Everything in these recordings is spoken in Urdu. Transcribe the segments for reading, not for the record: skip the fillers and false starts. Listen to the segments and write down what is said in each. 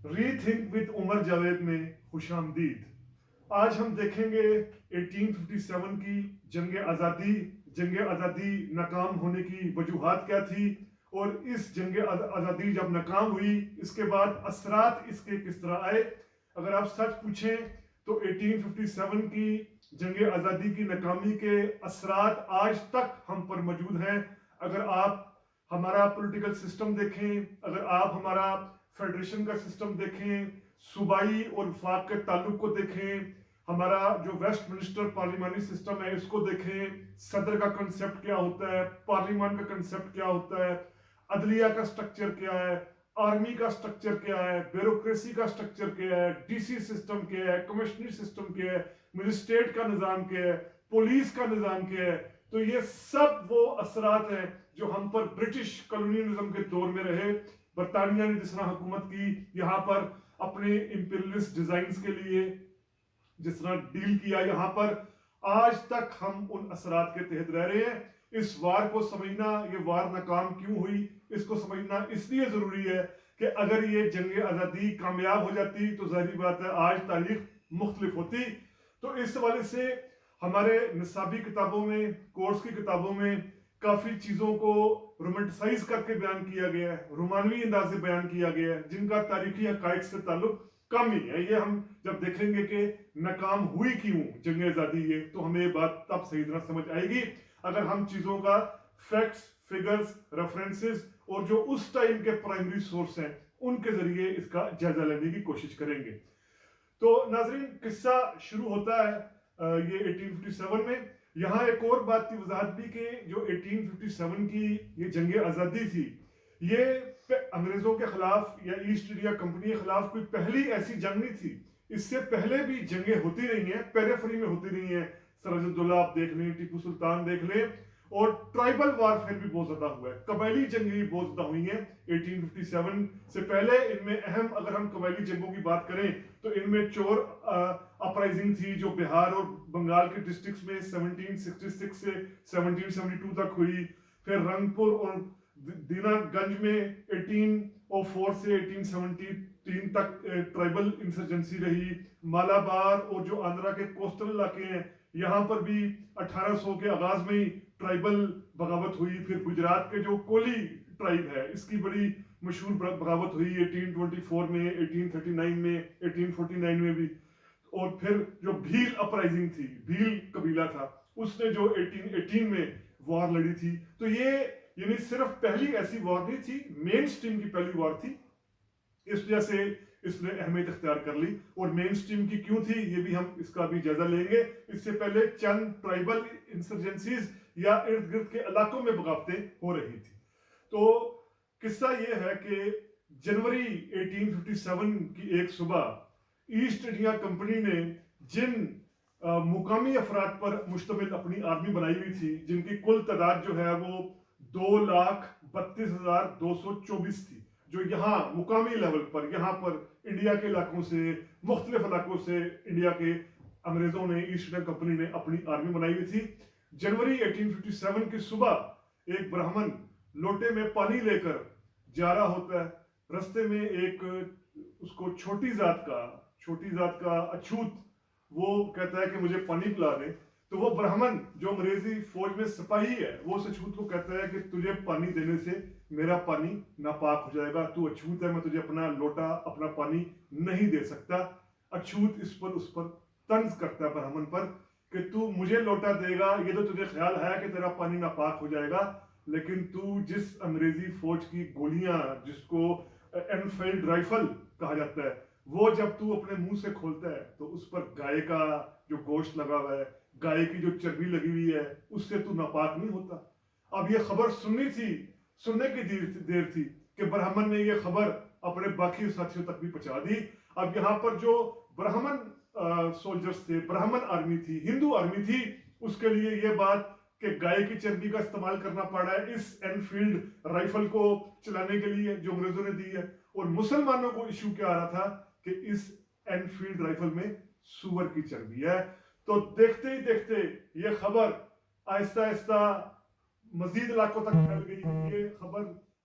ری تھنک وتھ عمر جاوید میں خوش آمدید. آج ہم دیکھیں گے 1857 کی جنگ آزادی ناکام ہونے کی وجوہات کیا تھی، اور اس جنگ آزادی جب ناکام ہوئی اس کے بعد اثرات اس کے کس طرح آئے. اگر آپ سچ پوچھیں تو 1857 کی جنگ آزادی کی ناکامی کے اثرات آج تک ہم پر موجود ہیں. اگر آپ ہمارا پولیٹیکل سسٹم دیکھیں، اگر آپ ہمارا فیڈریشن کا سسٹم دیکھیں، صوبائی اور وفاق کے تعلق کو دیکھیں، ہمارا جو ویسٹ منسٹر پارلیمانی سسٹم ہے اس کو دیکھیں، صدر کا کنسپٹ کیا ہوتا ہے، پارلیمان کا کنسپٹ کیا ہوتا ہے، عدلیہ کا سٹرکچر کیا ہے، آرمی کا سٹرکچر کیا ہے، بیوروکریسی کا سٹرکچر کیا ہے، ڈی سی سسٹم کیا ہے، کمشنری سسٹم کیا ہے، مجسٹریٹ کا نظام کیا ہے، پولیس کا نظام کیا ہے. تو یہ سب وہ اثرات ہیں جو ہم پر برٹش کالونیلزم کے دور میں رہے. برطانیہ نے جس طرح حکومت کی یہاں پر اپنے امپیریلسٹ ڈیزائنز کے لیے، جس طرح ڈیل کیا یہاں پر، آج تک ہم ان اثرات کے تحت رہ رہے ہیں. اس وار کو سمجھنا، یہ وار ناکام کیوں ہوئی، اس کو سمجھنا اس لیے ضروری ہے کہ اگر یہ جنگ آزادی کامیاب ہو جاتی تو ظاہری بات ہے آج تاریخ مختلف ہوتی. تو اس حوالے سے ہمارے نصابی کتابوں میں، کورس کی کتابوں میں کافی چیزوں کو رومانٹسائز کر کے بیان کیا گیا ہے، رومانوی انداز سے بیان کیا گیا ہے، جن کا تاریخی حقائق سے تعلق کم ہی ہے. یہ ہم جب دیکھیں گے کہ ناکام ہوئی کیوں جنگ آزادی، یہ تو ہمیں یہ بات تب صحیح طرح سمجھ آئے گی اگر ہم چیزوں کا فیکٹس، فگرز، ریفرنسز اور جو اس ٹائم کے پرائمری سورس ہیں ان کے ذریعے اس کا جائزہ لینے کی کوشش کریں گے. تو ناظرین، قصہ شروع ہوتا ہے یہ 1857 میں. یہاں ایک اور بات کی وضاحت بھی کہ جو 1857 کی یہ جنگ آزادی تھی، یہ انگریزوں کے خلاف یا ایسٹ انڈیا کمپنی کے خلاف کوئی پہلی ایسی جنگ نہیں تھی. اس سے پہلے بھی جنگیں ہوتی رہی ہیں، پیریفری میں ہوتی رہی ہیں. سراج الدولہ آپ دیکھ لیں، ٹیپو سلطان دیکھ لیں، اور ٹرائبل وارفیئر بھی بہت زیادہ ہوا ہے، قبائلی جنگیں بھی بہت زیادہ ہوئی ہیں 1857 سے پہلے. ان میں اہم اگر ہم قبائلی جنگوں کی بات کریں تو ان میں چور اپرائزنگ تھی جو بہار اور بنگال کے ڈسٹرکٹس میں 1766 سے 1772 تک ہوئی. پھر رنگپور اور دینا گنج میں 1804 سے 1873 تک ٹرائبل انسرجنسی رہی. مالابار اور جو آندھرا کے کوسٹل علاقے ہیں یہاں پر بھی 1800 کے آغاز میں ہی ٹرائبل بغاوت ہوئی. پھر گجرات کے جو کولی ٹرائب ہے اس کی بڑی مشہور بغاوت ہوئی 1824 میں، 1839 میں، 1849 میں بھی. اور پھر جو بھیل اپرائزنگ تھی، بھیل قبیلہ تھا، اس نے جو 1818 میں وار لڑی تھی. تو یہ یعنی صرف پہلی ایسی وار نہیں تھی، مین سٹریم کی پہلی وار تھی. اس وجہ سے اس نے اہمیت اختیار کر لی. اور مین سٹریم کی کیوں تھی یہ بھی ہم اس کا بھی جائزہ لیں گے. اس سے پہلے چند ٹرائبل انسرجنسیز یا ارد گرد کے علاقوں میں بغاوتیں ہو رہی تھی. تو قصہ یہ ہے کہ جنوری 1857 کی ایک صبح ایسٹ انڈیا کمپنی نے جن مقامی افراد پر مشتمل اپنی آرمی بنائی ہوئی تھی، جن کی کل تعداد جو ہے وہ 2,32,224 تھی، جو یہاں مقامی لیول پر، یہاں پر انڈیا کے علاقوں سے، مختلف علاقوں سے انڈیا کے انگریزوں نے، ایسٹ انڈیا کمپنی نے اپنی آرمی بنائی ہوئی تھی. جنوری 1857 کی صبح ایک برہمن لوٹے میں پانی لے کر جا رہا ہوتا ہے. رستے میں ایک اس کو چھوٹی ذات کا اچھوت وہ کہتا ہے کہ مجھے پانی پلا دے. تو وہ برہمن جو انگریزی فوج میں سپاہی ہے وہ اس اچھوت کو کہتا ہے کہ تجھے پانی دینے سے میرا پانی ناپاک ہو جائے گا، تو اچھوت ہے، میں تجھے اپنا لوٹا، اپنا پانی نہیں دے سکتا. اچھوت اس پر طنز کرتا ہے برہمن پر کہ تو مجھے لوٹا دے گا، یہ تو تجھے خیال ہے کہ تیرا پانی ناپاک ہو جائے گا، لیکن تو جس انگریزی فوج کی گولیاں، جس کو انفیلڈ رائفل کہا جاتا ہے، وہ جب تو اپنے منہ سے کھولتا ہے تو اس پر گائے کا جو گوشت لگا ہوا ہے، گائے کی جو چربی لگی ہوئی ہے، اس سے تو ناپاک نہیں ہوتا. اب یہ خبر سننے کی دیر تھی کہ برہمن نے یہ خبر اپنے باقی ساتھیوں تک بھی پہنچا دی. اب یہاں پر جو برہمن سولجرز تھے، برہمن آرمی تھی، ہندو آرمی تھی، اس کے لیے یہ بات کہ گائے کی چربی کا استعمال کرنا پڑ رہا ہے اس انفیلڈ رائفل کو چلانے کے لیے جو انگریزوں نے دی ہے. اور مسلمانوں کو ایشو کیا آ رہا تھا کہ اس انفیلڈ رائفل میں سور کی چربی ہے. تو دیکھتے ہی دیکھتے یہ خبر آہستہ آہستہ مزید علاقوں تک پھیل گئی. یہ خبر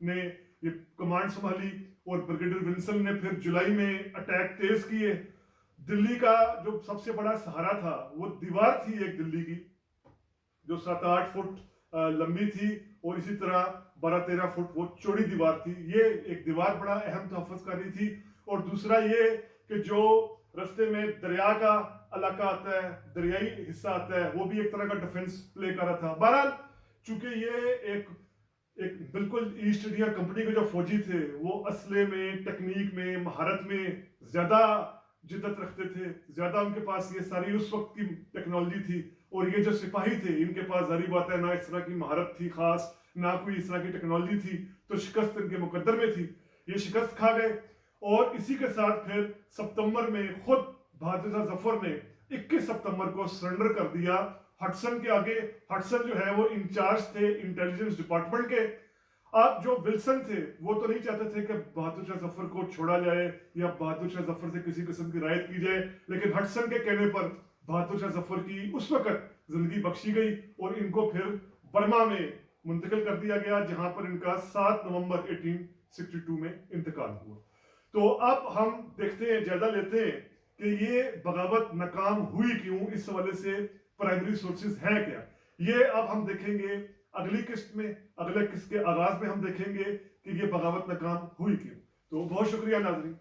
نے یہ کمانڈ سنبھالی اور بریگیڈیئر ولسن نے پھر جولائی میں اٹیک تیز کیے. دلی کا جو سب سے بڑا سہارا تھا وہ دیوار تھی ایک دلی کی جو 7-8 فٹ لمبی تھی اور اسی طرح 12-13 فٹ وہ چوڑی دیوار تھی. یہ ایک دیوار بڑا اہم تحفظ کاری تھی. اور دوسرا یہ کہ جو رستے میں دریا کا علاقہ آتا ہے, دریائی حصہ آتا ہے, وہ بھی ایک طرح کا ڈیفنس پلے کر رہا تھا. بہرحال چونکہ یہ ایک بالکل ایسٹ انڈیا کمپنی کے جو فوجی تھے وہ اسلحے میں, ٹیکنیک میں, مہارت میں زیادہ جدت رکھتے تھے, زیادہ ان کے پاس یہ ساری اس وقت کی ٹیکنالوجی تھی. اور یہ جو سپاہی تھے ان کے پاس ظاہری بات ہے نہ اس طرح کی مہارت تھی خاص, نہ کوئی اس طرح کی ٹیکنالوجی تھی, تو شکست ان کے مقدر میں تھی. یہ شکست کھا گئے. اور اسی کے ساتھ پھر ستمبر میں خود بہادر شاہ ظفر نے 21 ستمبر کو سرنڈر کر دیا ہڈسن کے آگے. ہڈسن جو ہے وہ انچارج تھے انٹیلیجنس ڈپارٹمنٹ کے. اب جو ولسن تھے وہ تو نہیں چاہتے تھے کہ بہادر شاہ ظفر کو چھوڑا جائے یا بہادر شاہ ظفر سے کسی قسم کی رعایت کی جائے, لیکن ہڈسن کے کہنے پر بہادر شاہ ظفر کی اس وقت زندگی بخشی گئی اور ان کو پھر برما میں منتقل کر دیا گیا, جہاں پر ان کا 7 نومبر 1862 میں انتقال ہوا. تو اب ہم دیکھتے ہیں, جائزہ لیتے ہیں کہ یہ بغاوت ناکام ہوئی کیوں, اس حوالے سے پرائمری سورسز ہیں کیا. یہ اب ہم دیکھیں گے اگلی قسط میں, اگلے قسط کے آغاز میں ہم دیکھیں گے کہ یہ بغاوت ناکام ہوئی کیوں. تو بہت شکریہ ناظرین.